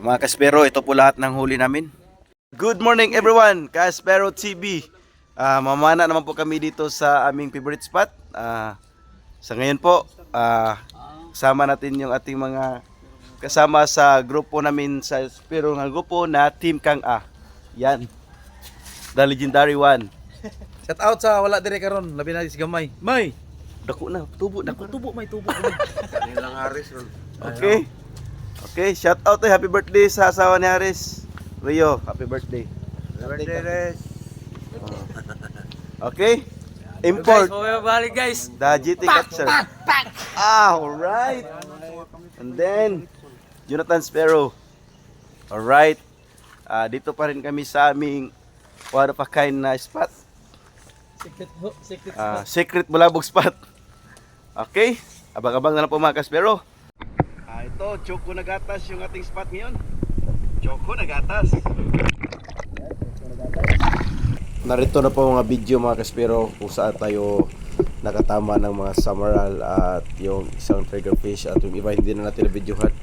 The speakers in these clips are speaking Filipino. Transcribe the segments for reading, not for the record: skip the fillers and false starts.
Mga kaspero, ito po lahat ng huli namin. Good morning everyone, Kaspero TV. Mamana naman po kami dito sa aming favorite spot. Sa ngayon po, kasama natin yung ating mga kasama sa grupo namin sa Spero ng grupo na Team Kang A. Yan, the legendary one. Shout out sa wala dire karon, labi na si Gamay. May. Dako na, tubo, dako. Tubo may tubo. Nilang Aris. Okay. Okay, shout out to happy birthday sa asawa ni Haris. Rio, happy birthday. Okay. Import. Balik guys. The GT Catcher. Alright. And then, Jonathan Sparrow. Alright. Dito pa rin kami sa aming one of a kind na spot. Secret Bulabog spot. Okay. Abang-abang na lang po mga kaspero. Ito, Choco Nagatas yung ating spot ngayon. Choco Nagatas. Narito na po mga video mga kaspero kung saan tayo nakatama ng mga samaral at yung isang triggerfish at yung iba hindi na natin na-videohan.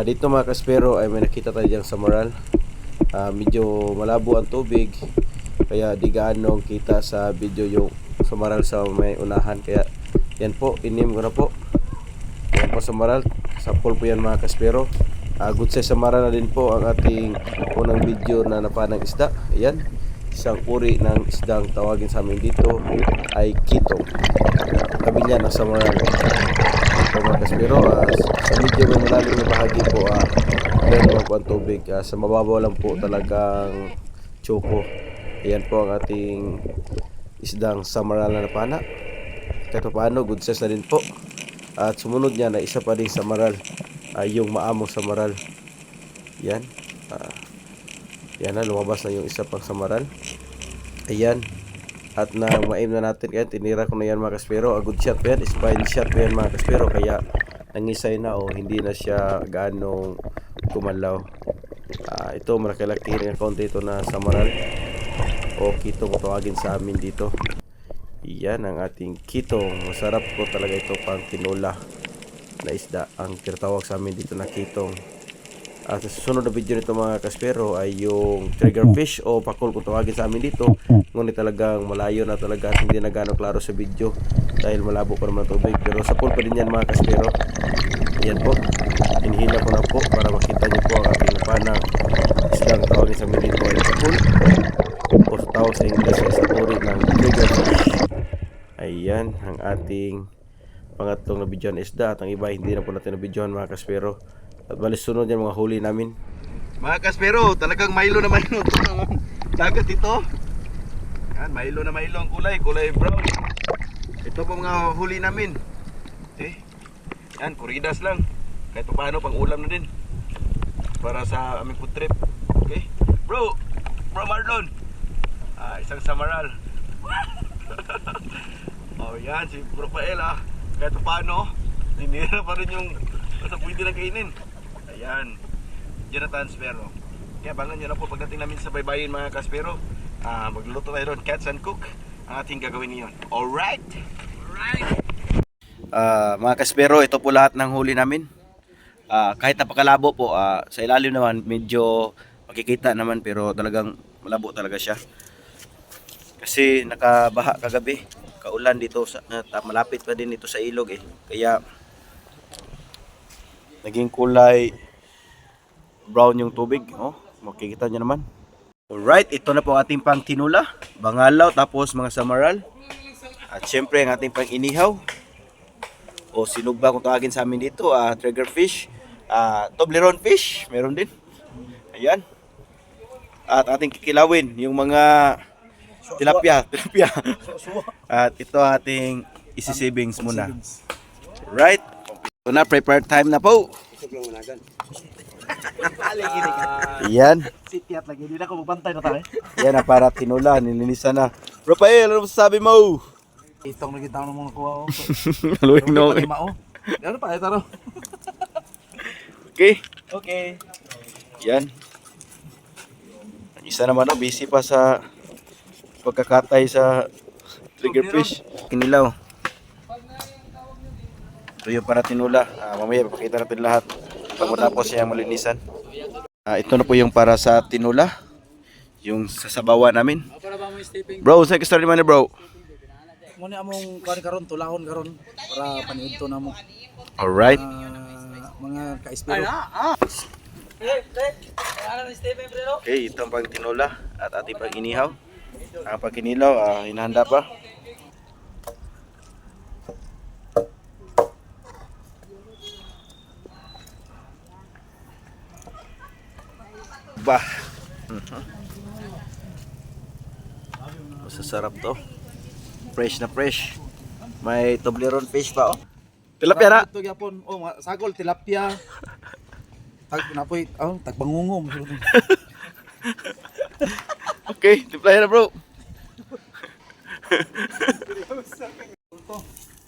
Dito mga kaspero ay may nakita tayo diyang samaral. Medyo malabo ang tubig kaya di gaano kita sa video yung samaral sa may unahan, kaya yan po, inim ko na po. Yan po samaral, sapol po yan mga kaspero. Good size samaral na din po ang ating unang video na napanang isda. Ayan, isang uri ng isdang tawagin sa amin dito ay kitong. Tabi niya ng samaral. So mga kaspero, sa medyo may malalim na bahagi po, meron naman po ang tubig. Sa mababaw lang po talagang choco. Ayan po ang ating isdang samaral na napana. Kahit paano, good size na din po. At sumunod niya na isa pa ding samaral, yung maamong samaral. Yan. Yan na, lumabas na yung isa pang samaral. Ayan. At na maim na natin, kaya tinira ko na yan mga kaspero. Good shot po yan, spine shot po yan mga kaspero. Kaya nangisay na o hindi na siya ganong kumalaw. Ito, malaki-laki rin ang konti ito na samaral o kitong tawagin sa amin dito. Yan ang ating kitong. Masarap po talaga ito pang tinola na isda. Ang tinatawag sa amin dito na kitong. At sa susunod na video nito mga kaspero ay yung triggerfish o pakol kung tawagin sa amin dito. Ngunit talagang malayo na talaga at hindi na gano'ng klaro sa video dahil malabo pa naman tubig. Pero sa pool pa din yan mga kaspero. Yan po. Inihila ko na po para makita nyo po ang ating panang isdang tawagin sa amin dito ay pakol. O sa tawag sa English ay sa uri ng triggerfish. Ayan ang ating pangatlong na videohan isda. At ang iba hindi na po natin na videohan mga kaspero. At balis sunod yan mga huli namin. Mga kaspero, talagang Milo na Milo dagat ito. Yan, Milo na Milo ang kulay, kulay brown. Ito po mga huli namin. Okay. Yan, kuridas lang. Kahit paano pang ulam na din para sa aming food trip. Okay. Bro Marlon, isang samaral. Oh yan, si Rafael kahit paano, dinira pa rin yung basta pwede lang kainin. Ayan, Jonathan Sparrow. Kaya bangan nyo na po pagdating namin sa baybayin mga kaspero. Magluluto tayo doon, cats and cook ang ating gagawin ngayon. Alright! Mga kaspero, ito po lahat ng huli namin. Kahit napakalabo po, sa ilalim naman medyo makikita naman pero talagang malabo talaga siya. Kasi nakabaha kagabi, kaulan dito malapit pa din dito sa ilog kaya naging kulay brown yung tubig. Makikita nyo naman. Alright, ito na po ating pang tinula, bangalaw, tapos mga samaral. At syempre ang ating pang inihaw o sinugba kung tawagin sa amin dito, triggerfish, Toblerone fish, meron din. Ayan. At ating kikilawin yung mga tilapia. At ito ating isi-savings muna. Right? Ito na, prepare time na po. Yan. Sitiat lagi, hindi na ako magbantay na tayo. Yan na, para tinula, nilinisan na. Rafael, ano masasabi mo? Itong nakita ko ng mga kuha ko. Haluin na ako. Ano pa, ito ro. Okay. Okay. Yan. Isa naman busy pa sa pagkakatay sa triggerfish. Kinilaw. Ito yung para tinula. Mamaya papakita natin lahat. pagkatapos siyang malinisan. Ito na po yung para sa tinula. Yung sasabawan namin. Bro, sa story man bro. Muna among kuan karon tulahon karon para paniudto namo. Alright. Mga ka-espiro. Okay, ito ang pang tinula at ating pang inihaw. Ang pagkinilaw, hinahanda pa. Bah. Masasarap to. Fresh na fresh. May Toblerone fish pa oh. Tilapia na. Ito gyapon. Sagol tilapia. Napoy, tagbangungom. Okay, tilapia na bro.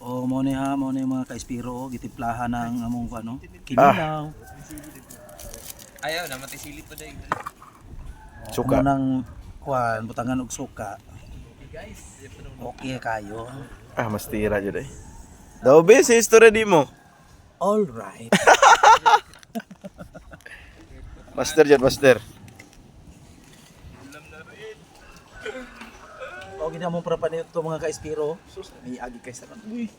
Mo ni mga ka-espiro gitimplahan ng among ano, kinilaw. Ayaw na matisilit pa dai. Suka. Amo nang kuan butangan og suka. Okay kayo. Mas tira jud eh. Daw be sa history di mo. All right. Master jud, master. O gina mo para panito mga ka-espiro. Sus, may agi kay sa uy.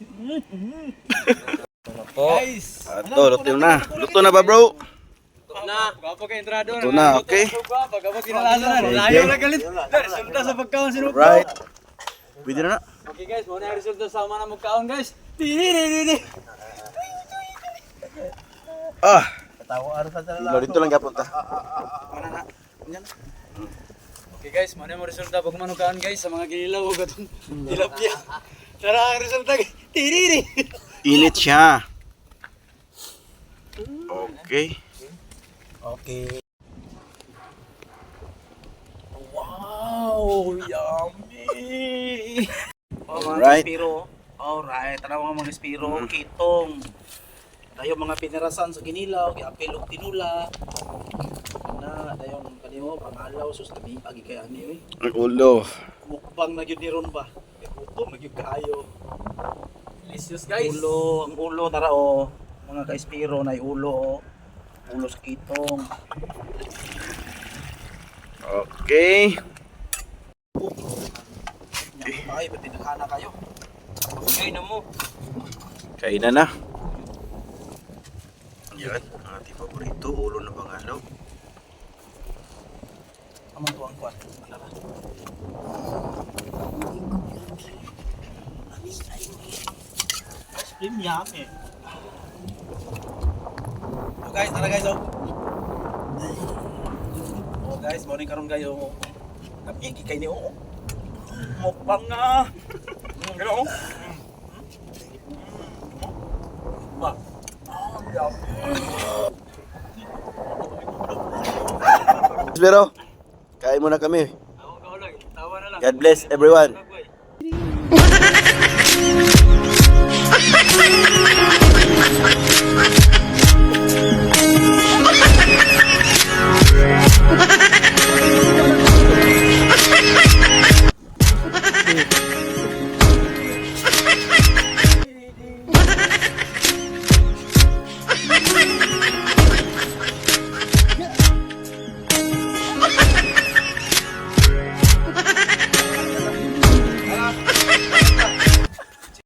Guys, Ato, luto na. Luto na ba bro? na. Gapo kay entrado. Luto na, okay. Pagamo kinalasan. Okay, Layo okay. na galit. Resulta sa pagkaon sinuko. Right. Pwede na na. Okay guys, mo na resulta sa mana mo kaon guys. Tiri. Tawo ara sa Ikaw dito lang gapunta. Okay guys, mo na mo resulta pag man kaon guys sa mga ginilaw ug atong tilapia. Tara ang resulta. Tiri. Init siya. Okay. Okay. Wow, yummy. Alright. Espiro. Alright, tanaw mga espiro, kitong. Dayo mga pinirasan sa ginilaw, giapil og tinula. Na dayon kanimo pamalaw sus labi pagi kay ani oy. Ang ulo. Mukbang na gyud ni ron ba. Gutom na gyud kaayo. Delicious guys. Ang ulo tara o. Mga ka-espiro na ulo o. Ulo sa kitong. Okay. Ay, ba't tinakana kayo? Okay na mo. Kainan na. Yan, ang ating paborito, ulo na bangalaw. Amang tuwang kuwan. Manara. Ice cream yummy. Oh guys, tara guys oh. Oh guys, morning karon kayo. Napigi kay ni oh. Mukbang na. Hello. Ba. Pero, kain muna kami. Ako lang, tawa na lang. God bless everyone.